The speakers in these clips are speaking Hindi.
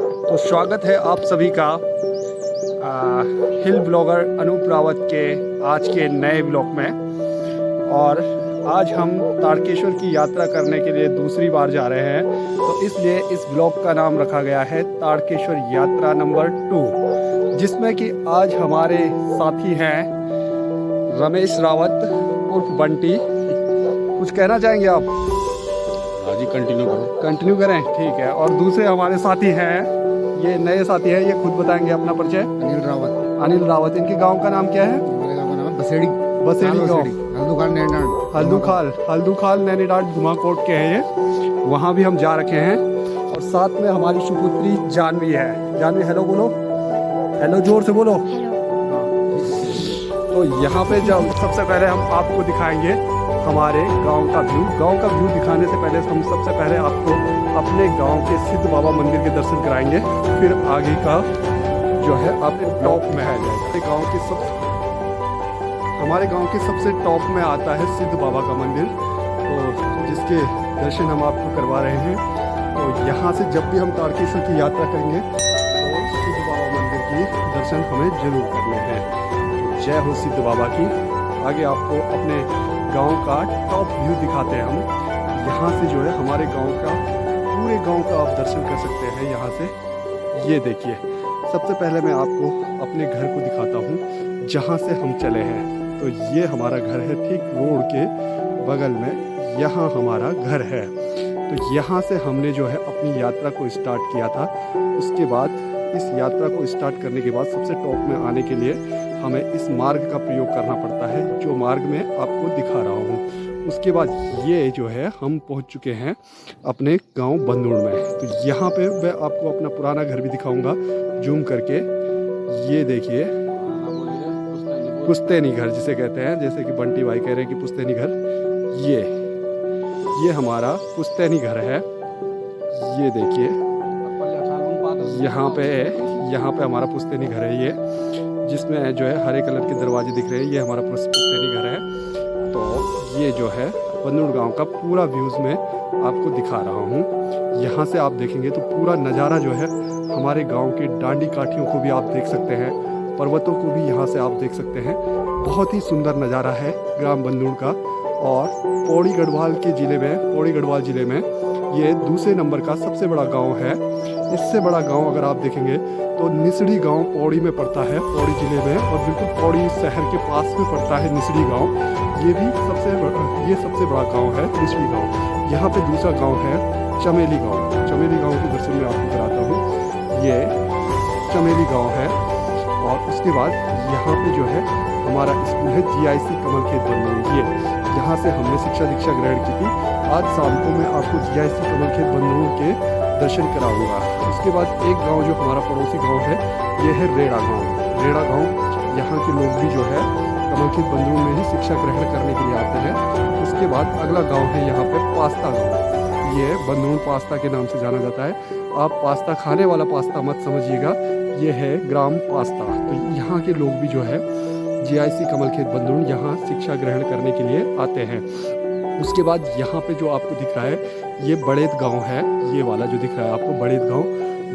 तो स्वागत है आप सभी का हिल ब्लॉगर अनूप रावत के आज के नए ब्लॉग में। और आज हम तारकेश्वर की यात्रा करने के लिए दूसरी बार जा रहे हैं, तो इसलिए इस ब्लॉग का नाम रखा गया है तारकेश्वर यात्रा नंबर 2, जिसमें कि आज हमारे साथी हैं रमेश रावत उर्फ बंटी। कुछ कहना चाहेंगे आप? आज ही कंटिन्यू करें, ठीक है। और दूसरे हमारे साथी हैं, ये नए साथी हैं, ये खुद बताएंगे अपना परिचय। अनिल रावत। इनके गांव का नाम क्या है? हमारे गांव का नाम है बसेड़ी गाँव, हल्दूखाल नैनीडाल धुमाकोट के हैं ये। वहाँ भी हम जा रखे हैं। और साथ में हमारी सुपुत्री जानवी है। जानवी हेलो बोलो, हेलो जोर से बोलो। तो यहाँ पे जब सबसे पहले हम आपको दिखाएंगे हमारे गांव का व्यू। गांव का व्यू दिखाने से पहले हम सबसे पहले आपको अपने गांव के सिद्ध बाबा मंदिर के दर्शन कराएंगे, फिर आगे का जो है आपके टॉप में आ जाएगा। हमारे गांव के सबसे टॉप में आता है सिद्ध बाबा का मंदिर, तो जिसके दर्शन हम आपको करवा रहे हैं। तो यहाँ से जब भी हम तारकेश्वर की यात्रा करेंगे तो सिद्ध बाबा मंदिर की दर्शन हमें जरूर करने हैं। तो जय हो सिद्ध बाबा की। आगे आपको अपने गांव का टॉप व्यू दिखाते हैं हम। यहाँ से जो है हमारे गांव का, पूरे गांव का आप दर्शन कर सकते हैं यहाँ से। ये देखिए, सबसे पहले मैं आपको अपने घर को दिखाता हूँ जहाँ से हम चले हैं। तो ये हमारा घर है, ठीक रोड के बगल में यहाँ हमारा घर है। तो यहाँ से हमने जो है अपनी यात्रा को स्टार्ट किया था। उसके बाद इस यात्रा को स्टार्ट करने के बाद सबसे टॉप में आने के लिए हमें इस मार्ग का प्रयोग करना पड़ता है, जो मार्ग में आपको दिखा रहा हूँ। उसके बाद ये जो है हम पहुँच चुके हैं अपने गांव बंदूड़ में। तो यहाँ पे मैं आपको अपना पुराना घर भी दिखाऊंगा जूम करके। ये देखिए, पुश्तैनी घर जिसे कहते हैं, जैसे कि बंटी भाई कह रहे हैं कि पुश्तैनी घर। ये हमारा पुश्तैनी घर है। ये देखिए, यहाँ पे हमारा पुश्तैनी घर है ये, जिसमें जो है हरे कलर के दरवाजे दिख रहे हैं। ये हमारा पुश्तैनी घर है। तो ये जो है बंदूड़ गांव का पूरा व्यूज़ में आपको दिखा रहा हूँ। यहाँ से आप देखेंगे तो पूरा नज़ारा जो है हमारे गांव के डांडी काठियों को भी आप देख सकते हैं, पर्वतों को भी यहाँ से आप देख सकते हैं। बहुत ही सुंदर नज़ारा है ग्राम बंदूड़ का। और पौड़ी गढ़वाल जिले में ये दूसरे नंबर का सबसे बड़ा गांव है। इससे बड़ा गांव अगर आप देखेंगे तो निसड़ी गांव पौड़ी में पड़ता है, पौड़ी जिले में, और बिल्कुल पौड़ी शहर के पास में पड़ता है निसड़ी गांव। ये सबसे बड़ा गांव है निसड़ी गांव। यहाँ पे दूसरा गांव है चमेली गांव के दर्शन में आपको कराता हूँ। ये चमेली गांव है। और उसके बाद यहाँ पे जो है हमारा स्कूल है GIC कमलखेत बंदूड़। ये यहाँ से हमने शिक्षा दीक्षा ग्रहण की थी। आज शाम को मैं आपको GIC कमलखेत बंदूड़ के दर्शन कराऊंगा। उसके बाद एक गांव जो हमारा पड़ोसी गांव है, ये है रेड़ा गांव। यहाँ के लोग भी जो है कमलखेत बंदूड़ में ही शिक्षा ग्रहण करने के लिए आते हैं। उसके बाद अगला गांव है यहाँ पे पास्ता गांव। ये बंदूड़ पास्ता के नाम से जाना जाता है। आप पास्ता खाने वाला पास्ता मत समझिएगा, ये है ग्राम पास्ता। तो यहाँ के लोग भी जो है GIC कमलखेत बंदूड़ यहाँ शिक्षा ग्रहण करने के लिए आते हैं। उसके बाद यहाँ पे जो आपको दिख रहा है ये बड़ेत गांव है। ये वाला जो दिख रहा है आपको बड़ेत गांव।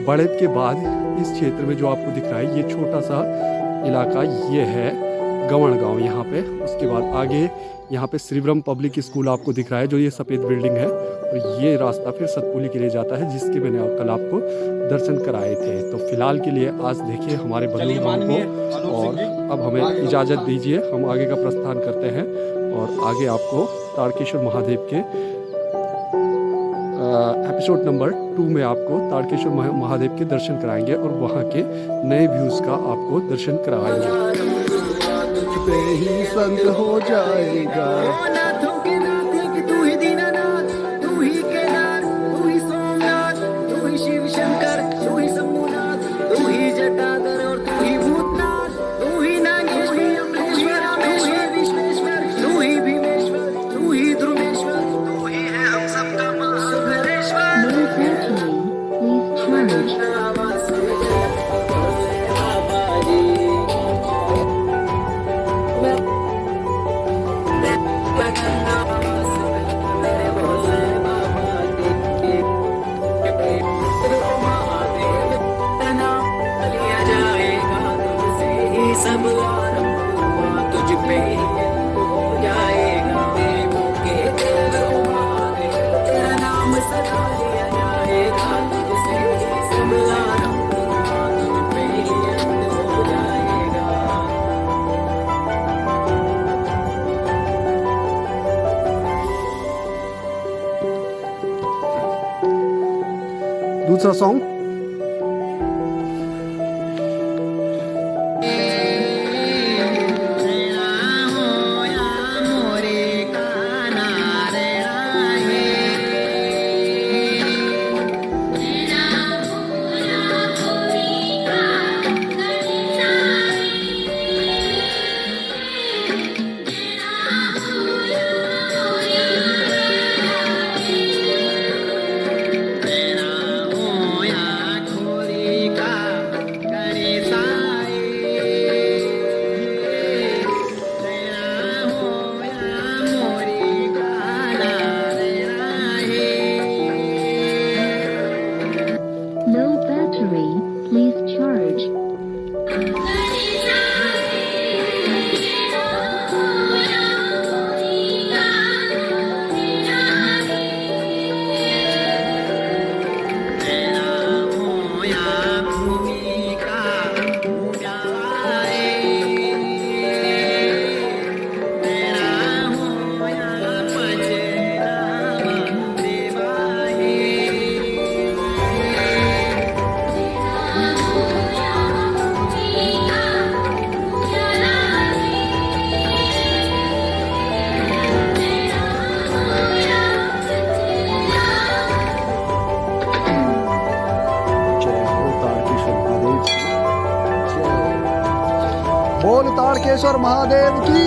बड़ेत के बाद इस क्षेत्र में जो आपको दिख रहा है ये छोटा सा इलाका, ये है गवण गांव यहाँ पे। उसके बाद आगे यहाँ पे श्रीब्रह्म पब्लिक स्कूल आपको दिख रहा है, जो ये सफ़ेद बिल्डिंग है। और ये रास्ता फिर सतपुली के लिए जाता है, जिसके मैंने कल आपको दर्शन कराए थे। तो फिलहाल के लिए आज देखिए हमारे बंदूड़ गाँव को, और अब हमें इजाज़त दीजिए, हम आगे का प्रस्थान करते हैं। और आगे आपको तारकेश्वर महादेव के एपिसोड नंबर 2 में आपको तारकेश्वर महादेव के दर्शन कराएंगे और वहाँ के नए व्यूज़ का आपको दर्शन कराएंगे। पे ही संग हो जाएगा। the song. Low battery, please charge. बोल तारकेश्वर महादेव की।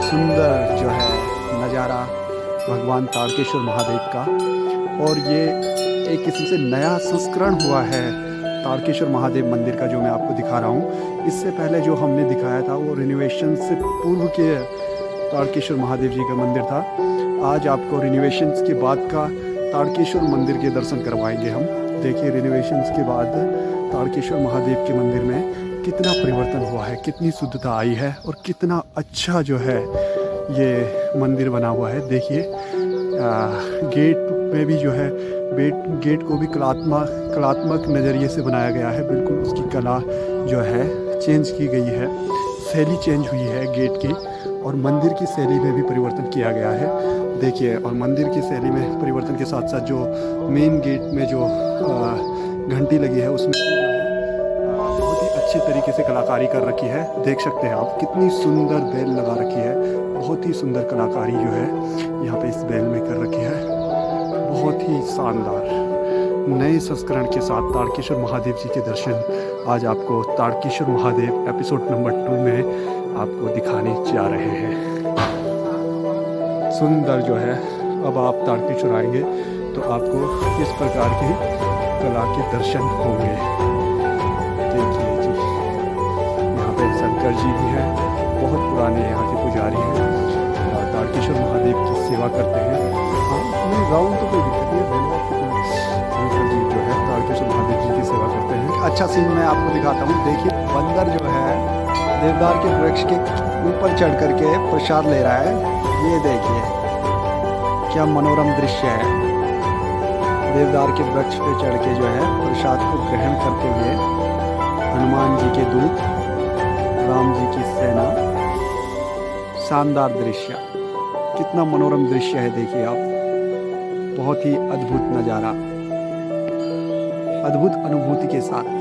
सुंदर जो है नज़ारा भगवान तारकेश्वर महादेव का, और ये एक किस्म से नया संस्करण हुआ है तारकेश्वर महादेव मंदिर का जो मैं आपको दिखा रहा हूँ। इससे पहले जो हमने दिखाया था वो रिनोवेशन से पूर्व के तारकेश्वर महादेव जी का मंदिर था। आज आपको रिनोवेशन के बाद का तारकेश्वर मंदिर के दर्शन करवाएंगे हम। देखिए रिनोवेशन के बाद तारकेश्वर महादेव के मंदिर में कितना परिवर्तन हुआ है, कितनी शुद्धता आई है और कितना अच्छा जो है ये मंदिर बना हुआ है। देखिए गेट में भी जो है गेट को भी कलात्मक नज़रिए से बनाया गया है। बिल्कुल उसकी कला जो है चेंज की गई है, शैली चेंज हुई है गेट की, और मंदिर की शैली में भी परिवर्तन किया गया है। देखिए, और मंदिर की शैली में परिवर्तन के साथ साथ जो मेन गेट में जो घंटी लगी है उसमें बहुत ही अच्छे तरीके से कलाकारी कर रखी है। देख सकते हैं आप कितनी सुंदर बेल लगा रखी है। बहुत ही सुंदर कलाकारी जो है यहाँ पे इस बेल में कर रखी है। बहुत ही शानदार नए संस्करण के साथ तारकेश्वर महादेव जी के दर्शन आज आपको तारकेश्वर महादेव एपिसोड नंबर 2 में आपको दिखाने जा रहे हैं। सुंदर जो है, अब आप तारकेश्वर आएंगे तो आपको किस प्रकार की कला के दर्शन होंगे। देखिए जी, यहाँ पे शंकर जी भी हैं, बहुत पुराने यहाँ के पुजारी हैं, तारकेश्वर महादेव की सेवा करते हैं। हाँ, राउंड तो कोई दिक्कत नहीं है। शंकर जी जो है तारकेश्वर महादेव जी की सेवा करते हैं। अच्छा सीन मैं आपको दिखाता हूँ। देखिए, बंदर जो है देवदार के वृक्ष के ऊपर चढ़ करके प्रसाद ले रहा है। ये देखिए क्या मनोरम दृश्य है। देवदार के वृक्ष पे चढ़ के जो है प्रसाद को ग्रहण करते हुए हनुमान जी के दूत, राम जी की सेना। शानदार दृश्य, कितना मनोरम दृश्य है। देखिए आप, बहुत ही अद्भुत नज़ारा, अद्भुत अनुभूति के साथ।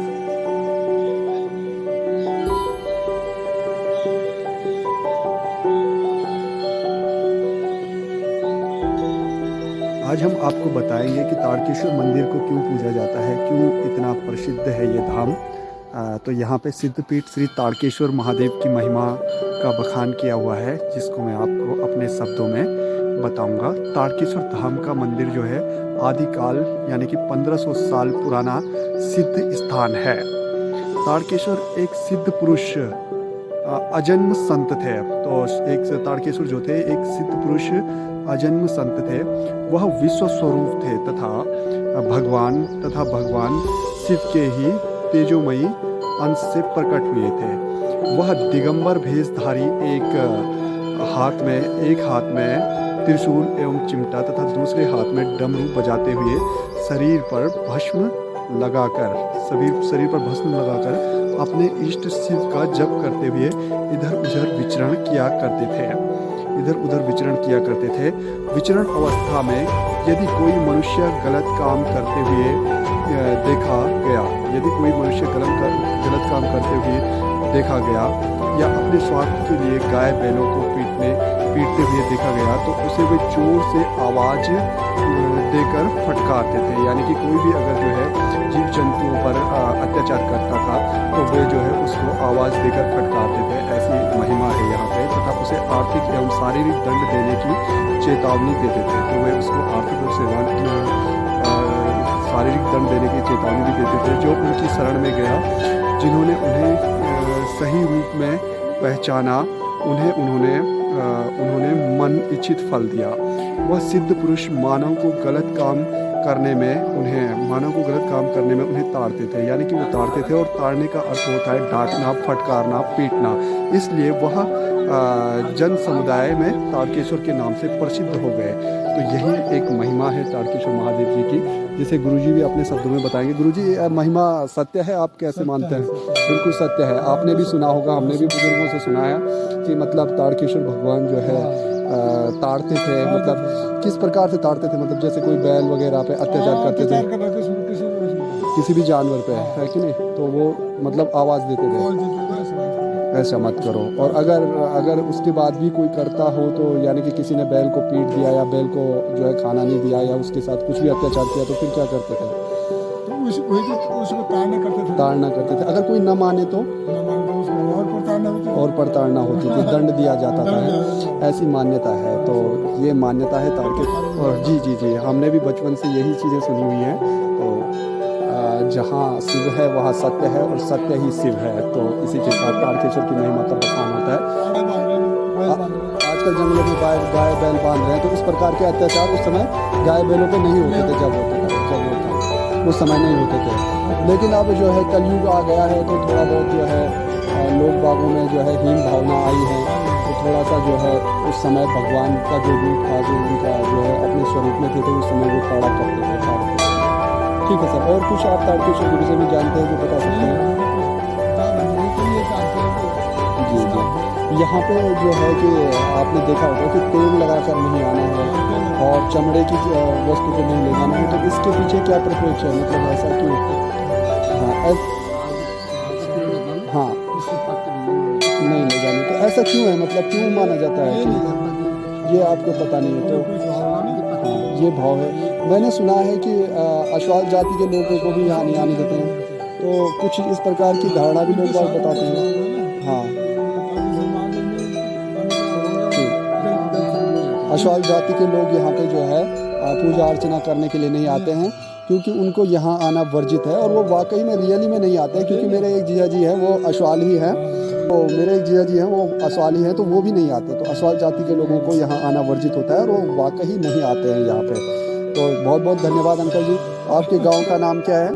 आज हम आपको बताएंगे कि तारकेश्वर मंदिर को क्यों पूजा जाता है, क्यों इतना प्रसिद्ध है ये धाम। तो यहाँ पे सिद्धपीठ श्री तारकेश्वर महादेव की महिमा का बखान किया हुआ है, जिसको मैं आपको अपने शब्दों में बताऊंगा। तारकेश्वर धाम का मंदिर जो है आदिकाल यानी कि 1500 साल पुराना सिद्ध स्थान है। तारकेश्वर एक सिद्ध पुरुष अजन्म संत थे। तो एक तारकेश्वर जो थे एक सिद्ध पुरुष अजन्म संत थे। वह विश्व स्वरूप थे तथा भगवान शिव के ही तेजोमयी अंश से प्रकट हुए थे। वह दिगंबर भेषधारी एक हाथ में त्रिशूल एवं चिमटा तथा दूसरे हाथ में डमरू बजाते हुए शरीर पर भस्म लगाकर, शरीर पर भस्म लगाकर अपने इष्ट शिव का जप करते हुए इधर उधर विचरण किया करते थे। विचरण अवस्था में यदि कोई मनुष्य गलत काम करते हुए देखा गया, देखा गया या अपने स्वार्थ के लिए गाय बैलों को पीटते हुए देखा गया तो उसे वे जोर से आवाज़ देकर फटकारते थे। यानी कि कोई भी अगर जो है जीव जंतुओं पर अत्याचार करता था तो वे जो है उसको आवाज़ देकर फटकारते थे। ऐसी महिमा है यहाँ पे। तथा उसे आर्थिक एवं शारीरिक दंड देने की चेतावनी देते थे। तो वे उसको आर्थिक और शारीरिक दंड देने की चेतावनी भी देते थे। जो उनकी शरण में गया, जिन्होंने उन्हें सही रूप में पहचाना, उन्होंने मन इच्छित फल दिया। वह सिद्ध पुरुष मानव को गलत काम करने में उन्हें ताड़ते थे। यानी कि वो ताड़ते थे, और ताड़ने का अर्थ होता है डांटना, फटकारना, पीटना। इसलिए वह जन समुदाय में ताड़केश्वर के नाम से प्रसिद्ध हो गए। तो यही एक महिमा है ताड़केश्वर महादेव जी की, जिसे गुरुजी भी अपने शब्दों में बताएंगे। गुरुजी, महिमा सत्य है, आप कैसे मानते हैं? बिल्कुल सत्य है। आपने भी सुना होगा, हमने भी बुजुर्गों से सुना है कि मतलब ताड़केश्वर भगवान जो है ताड़ते थे। मतलब किस प्रकार से ताड़ते थे? मतलब जैसे कोई बैल वगैरह पे अत्याचार करते थे, किसी भी जानवर पे, है कि नहीं, तो वो मतलब आवाज़ देते थे ऐसा मत करो। और अगर उसके बाद भी कोई करता हो तो यानी कि किसी ने बैल को पीट दिया या बैल को जो है खाना नहीं दिया या उसके साथ कुछ भी अत्याचार किया तो फिर क्या करते थे? उसको ताड़ना करते थे। अगर कोई न माने तो और प्रताड़ना होती थी, दंड दिया जाता था। ऐसी मान्यता है। तो ये मान्यता है ताड़केश्वर। और जी, हमने भी बचपन से यही चीज़ें सुनी हुई हैं। तो जहाँ शिव है वहाँ सत्य है, और सत्य ही शिव है। तो इसी के साथ ताड़केश्वर की महिमा का बखान होता है। आजकल जंगलों में गाय बैल बांध रहे हैं, तो इस प्रकार के अत्याचार उस समय गाय बैलों पे नहीं होते थे। जब उस समय नहीं होते थे। लेकिन अब जो है कलयुग आ गया है, तो थोड़ा बहुत जो है लोग बागों में जो है हीन भावना आई है। तो थोड़ा सा जो है उस समय भगवान का जो रूप था, जो उनका जो है अपने स्वरूप में थे, तो उस समय वो ताड़ा करते थे। ठीक है सर, और कुछ आप ताड़केश्वर के विषय में जानते हैं जो बता सकते हैं? जी। यहाँ पे जो है कि आपने देखा होगा कि तेल लगाकर नहीं आना है और चमड़े की वस्तु को नहीं ले जाना है। तो इसके पीछे क्या परिप्रेक्ष्य है? मतलब ऐसा क्यों? हाँ, नहीं ले जाने, तो ऐसा क्यों है? मतलब क्यों माना जाता है कि ये आपको पता नहीं है? तो हाँ, ये भाव है। मैंने सुना है कि अश्वाल जाति के लोगों को भी यहाँ नहीं आने देते हैं। तो कुछ इस प्रकार की धारणा भी लोग बताते हैं। हाँ, अश्वाल जाति के लोग यहाँ पे जो है पूजा अर्चना करने के लिए नहीं आते हैं, क्योंकि उनको यहाँ आना वर्जित है। और वो वाकई में रियली में नहीं आते हैं, क्योंकि मेरे एक जीजा जी हैं वो अश्वाल ही हैं। तो मेरे एक जीजा जी हैं वो अश्वाली हैं, तो वो भी नहीं आते। तो अश्वाल जाति के लोगों को यहाँ आना वर्जित होता है, और वो वाकई नहीं आते हैं यहाँ पे। तो बहुत बहुत धन्यवाद अंकल जी। आपके गांव का नाम क्या है?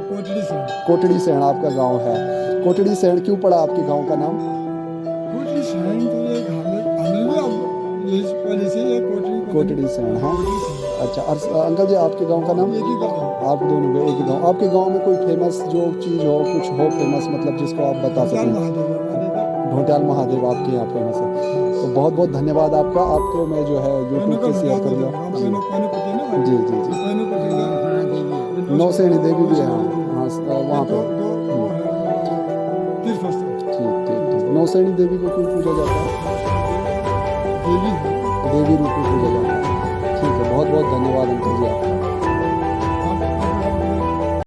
कोटड़ी सेण आपका गांव है। कोटड़ी सेण क्यों पड़ा आपके गांव का नाम? कोटड़ी सेण, हाँ। अच्छा, अंकल जी आपके गांव का नाम? आप दोनों एक ही गाँव। आपके गांव में कोई फेमस जो चीज़ हो, कुछ हो फेमस, मतलब जिसको आप बता सकें? ढोटाल महादेव आपके यहाँ फेमस है। तो बहुत बहुत धन्यवाद आपका। आपको मैं जो है यूट्यूब पे शेयर करूँगा। जी। नौसेनी देवी भी है, हाँ, वहाँ पे। ठीक। नौसेनी देवी को क्यों पूजा जाता है? देवी रूप में पूजा जाता है। ठीक है, बहुत बहुत धन्यवाद अंकल जी आपका।